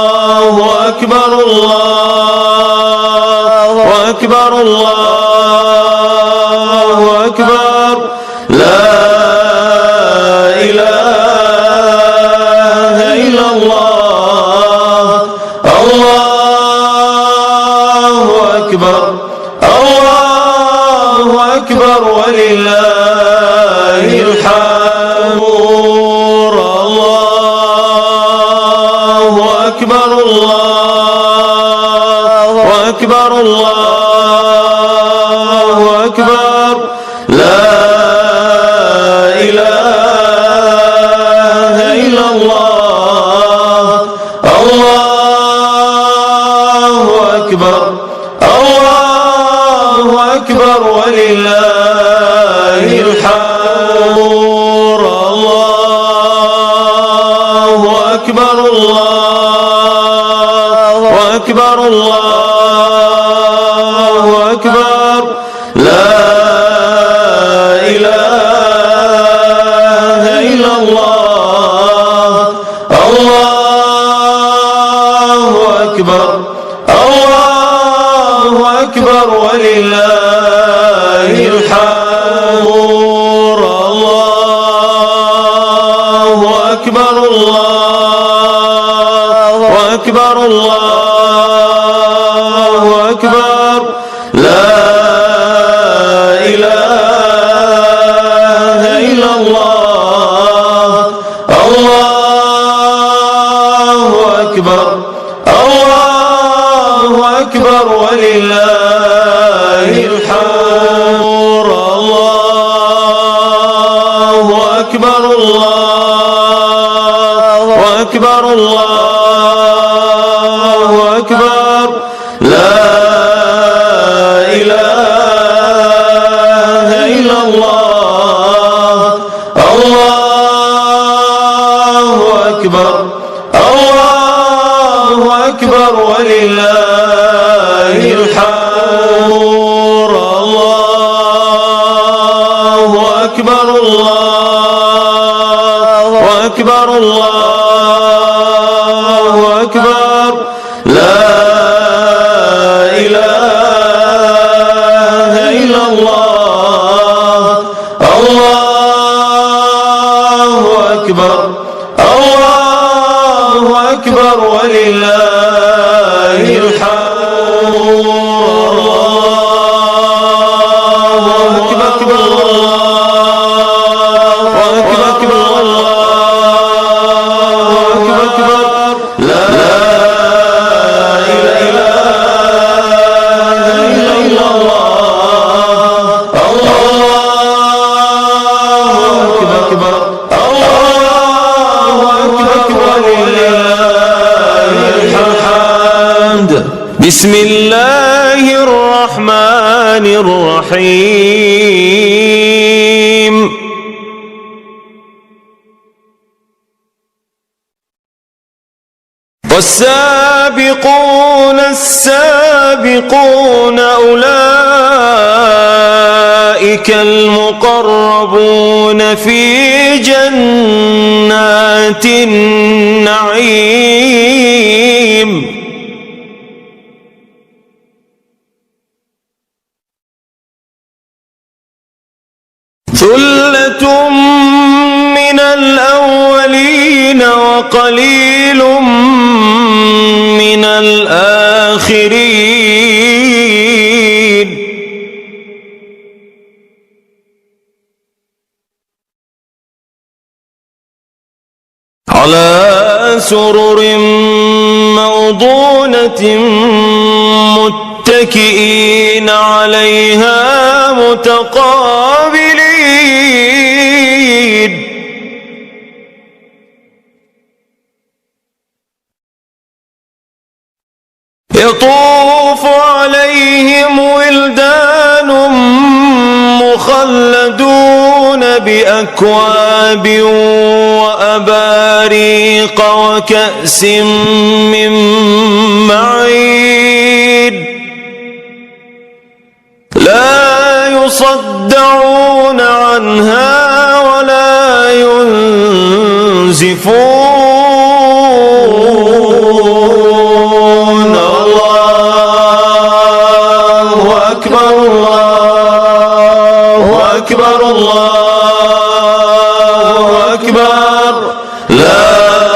الله أكبر الله أكبر الله أكبر لا إله إلا الله الله أكبر الله أكبر ولله الحمد الله أكبر الله أكبر الله أكبر لا إله إلا الله الله أكبر الله أكبر ولله الحمد الله أكبر الله أكبر الله أكبر لا إله إلا الله الله أكبر الله أكبر ولله الحمد الله أكبر الله أكبر الله أكبر لا إله إلا الله الله أكبر الله أكبر ولله الحمد الله أكبر الله أكبر الله أكبر لا إله إلا الله الله أكبر الله أكبر ولله الحمد الله أكبر الله أكبر الله أكبر لا إله إلا الله الله أكبر الله أكبر ولله الحمد الله أكبر الله أكبر الله أكبر لا إله إلا الله الله أكبر الله أكبر ولله الحمد بسم الله الرحمن الرحيم والسابقون السابقون أولئك المقربون في جنات النعيم ثلة من الأولين وقليل من الآخرين على سرر موضونة متكئين عليها متقابلين يطوف عليهم ولدان مخلدون بأكواب وأباريق وكأس من معين لا يصدعون عنها ولا ينزفون ينزفون الله أكبر الله أكبر الله أكبر لا